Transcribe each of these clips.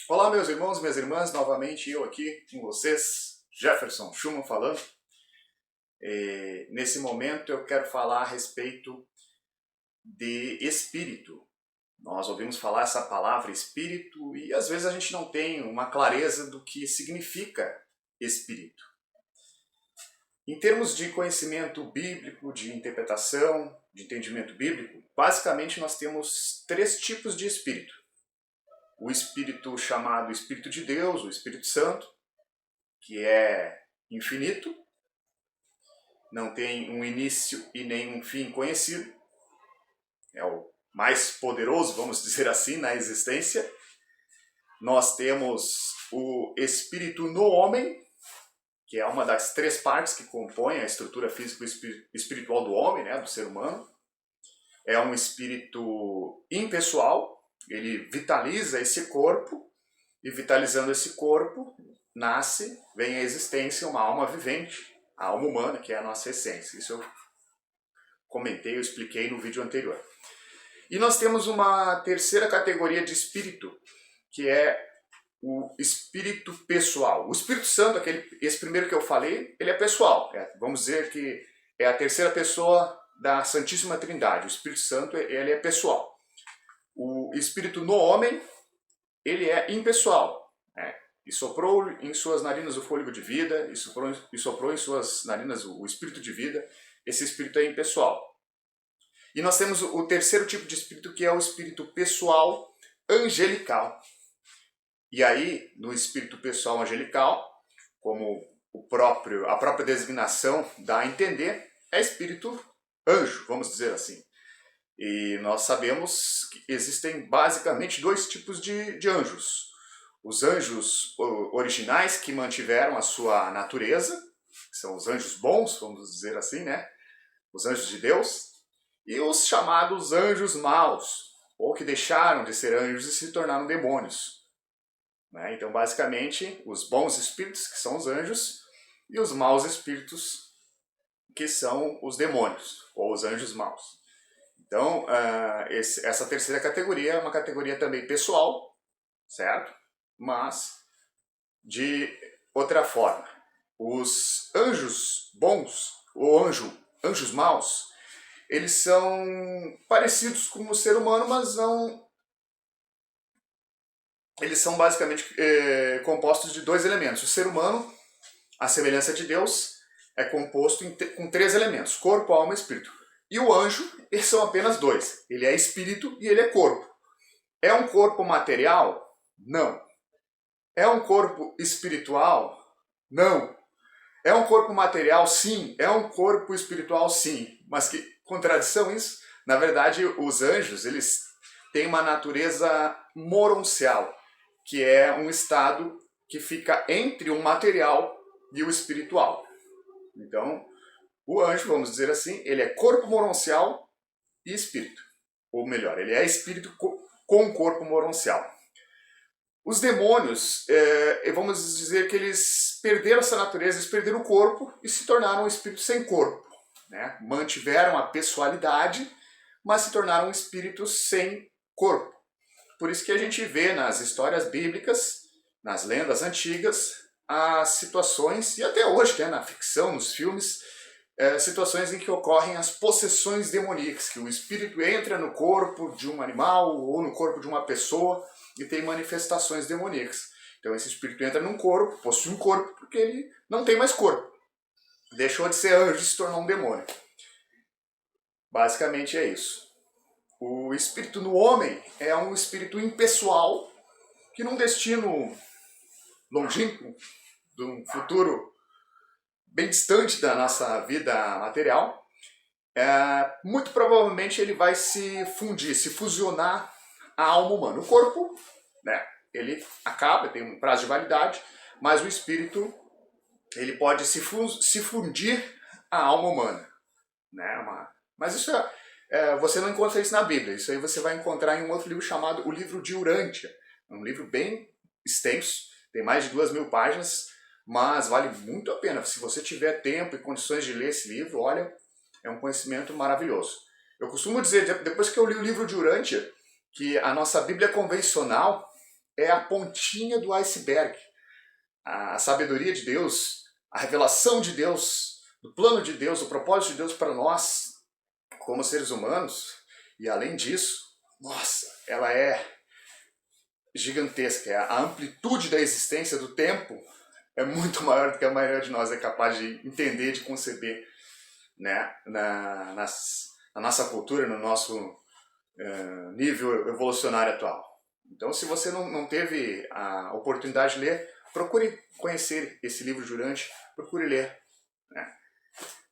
Olá, meus irmãos e minhas irmãs, novamente eu aqui com vocês, Jefferson Schumann falando. Nesse momento eu quero falar a respeito de espírito. Nós ouvimos falar essa palavra espírito e às vezes a gente não tem uma clareza do que significa espírito. Em termos de conhecimento bíblico, de interpretação, de entendimento bíblico, basicamente nós temos três tipos de espírito. O espírito chamado Espírito de Deus, o Espírito Santo, que é infinito, não tem um início e nem um fim conhecido, é o mais poderoso, vamos dizer assim, na existência. Nós temos o Espírito no homem, que é uma das três partes que compõem a estrutura física e espiritual do homem, né, do ser humano. É um espírito impessoal, ele vitaliza esse corpo, e vitalizando esse corpo, vem à existência uma alma vivente, a alma humana, que é a nossa essência. Isso eu comentei, eu expliquei no vídeo anterior. E nós temos uma terceira categoria de espírito, que é o espírito pessoal. O Espírito Santo, esse primeiro que eu falei, ele é pessoal. Vamos dizer que é a terceira pessoa da Santíssima Trindade. O Espírito Santo, ele é pessoal. O espírito no homem, ele é impessoal. E soprou em suas narinas o fôlego de vida, e soprou em suas narinas o espírito de vida. Esse espírito é impessoal. E nós temos o terceiro tipo de espírito, que é o espírito pessoal angelical. E aí, no espírito pessoal angelical, como a própria designação dá a entender, é espírito anjo, vamos dizer assim. E nós sabemos que existem basicamente dois tipos de anjos. Os anjos originais, que mantiveram a sua natureza, que são os anjos bons, vamos dizer assim, né? Os anjos de Deus. E os chamados anjos maus, ou que deixaram de ser anjos e se tornaram demônios. Então, basicamente, os bons espíritos, que são os anjos, e os maus espíritos, que são os demônios, ou os anjos maus. Então, essa terceira categoria é uma categoria também pessoal, certo? Mas de outra forma. Os anjos bons, ou anjos maus, eles são parecidos com o ser humano, mas não... Eles são basicamente compostos de dois elementos. O ser humano, a semelhança de Deus, é composto com três elementos: corpo, alma e espírito. E o anjo, eles são apenas dois. Ele é espírito e ele é corpo. É um corpo material? Não. É um corpo espiritual? Não. É um corpo material? Sim. É um corpo espiritual? Sim. Mas que contradição isso? Na verdade, os anjos, eles têm uma natureza moroncial, que é um estado que fica entre o material e o espiritual. Então, o anjo, vamos dizer assim, ele é corpo moroncial e espírito. Ou melhor, ele é espírito com corpo moroncial. Os demônios, vamos dizer que eles perderam essa natureza, eles perderam o corpo e se tornaram um espírito sem corpo. Mantiveram a pessoalidade, mas se tornaram um espírito sem corpo. Por isso que a gente vê nas histórias bíblicas, nas lendas antigas, as situações, e até hoje, na ficção, nos filmes, situações em que ocorrem as possessões demoníacas, que o espírito entra no corpo de um animal ou no corpo de uma pessoa e tem manifestações demoníacas. Então esse espírito entra num corpo, possui um corpo, porque ele não tem mais corpo. Deixou de ser anjo e se tornou um demônio. Basicamente é isso. O espírito no homem é um espírito impessoal que num destino longínquo, de um futuro bem distante da nossa vida material, muito provavelmente ele vai se fundir, se fusionar à alma humana. O corpo, ele acaba, tem um prazo de validade, mas o espírito ele pode se fundir à alma humana. Mas isso você não encontra isso na Bíblia. Isso aí você vai encontrar em um outro livro chamado O Livro de Urântia. É um livro bem extenso, tem mais de 2.000 páginas, mas vale muito a pena. Se você tiver tempo e condições de ler esse livro, olha, é um conhecimento maravilhoso. Eu costumo dizer, depois que eu li o livro de Urântia, que a nossa Bíblia convencional, é a pontinha do iceberg. A sabedoria de Deus, a revelação de Deus, do plano de Deus, o propósito de Deus para nós, como seres humanos, e além disso, nossa, ela é gigantesca. A amplitude da existência do tempo é muito maior do que a maioria de nós é capaz de entender, de conceber, né? Na nossa cultura, no nosso nível evolucionário atual. Então, se você não teve a oportunidade de ler, procure conhecer esse livro Jurante, procure ler. Né?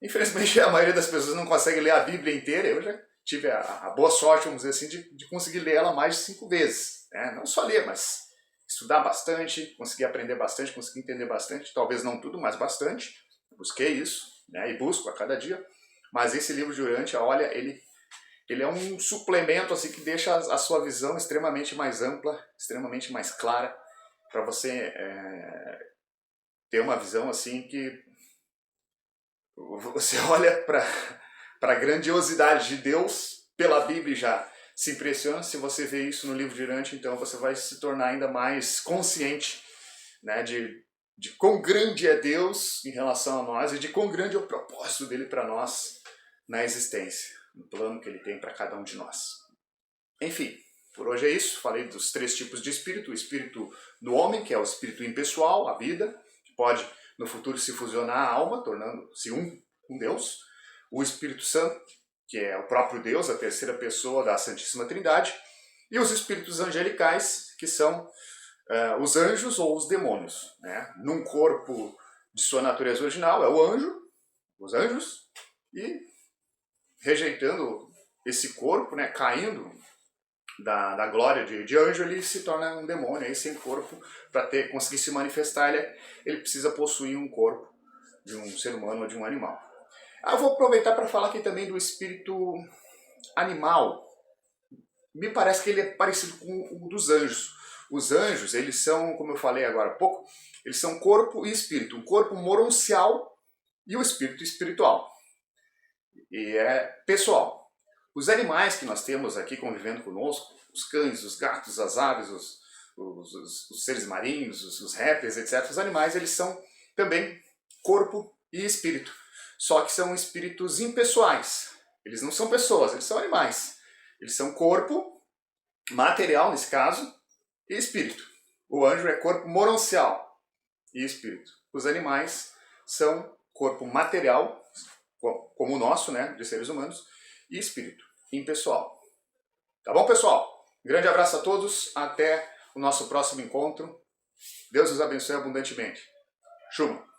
Infelizmente, a maioria das pessoas não consegue ler a Bíblia inteira. Eu já tive a boa sorte, vamos dizer assim, de conseguir ler ela mais de 5 vezes. Né? Não só ler, mas estudar bastante, conseguir aprender bastante, conseguir entender bastante. Talvez não tudo, mas bastante. Busquei isso, né? E busco a cada dia. Mas esse livro Jurante, olha, ele é um suplemento assim, que deixa a sua visão extremamente mais ampla, extremamente mais clara, para você ter uma visão assim que você olha para a grandiosidade de Deus pela Bíblia e já se impressiona. Se você vê isso no livro Jurante, então você vai se tornar ainda mais consciente, né, de quão grande é Deus em relação a nós e de quão grande é o propósito dele para nós na existência, no plano que ele tem para cada um de nós. Enfim, por hoje é isso. Falei dos 3 tipos de espírito. O espírito do homem, que é o espírito impessoal, a vida, que pode no futuro se fusionar à alma, tornando-se um com Deus. O Espírito Santo, que é o próprio Deus, a terceira pessoa da Santíssima Trindade. E os espíritos angelicais, que são os anjos ou os demônios. Né? Num corpo de sua natureza original é o anjo, os anjos, e rejeitando esse corpo, né, caindo da glória de anjo, ele se torna um demônio, aí sem corpo. Para conseguir se manifestar, ele precisa possuir um corpo de um ser humano ou de um animal. Eu vou aproveitar para falar aqui também do espírito animal. Me parece que ele é parecido com o dos anjos. Os anjos, eles são, como eu falei agora há pouco, eles são corpo e espírito. Um corpo moroncial e o espírito espiritual. E é pessoal. Os animais que nós temos aqui convivendo conosco, os cães, os gatos, as aves, os seres marinhos, os répteis, etc. Os animais, eles são também corpo e espírito. Só que são espíritos impessoais. Eles não são pessoas, eles são animais. Eles são corpo, material nesse caso, e espírito. O anjo é corpo moroncial e espírito. Os animais são corpo material, como o nosso, né, de seres humanos, e espírito, impessoal. Tá bom, pessoal? Grande abraço a todos, até o nosso próximo encontro. Deus os abençoe abundantemente. Shuma!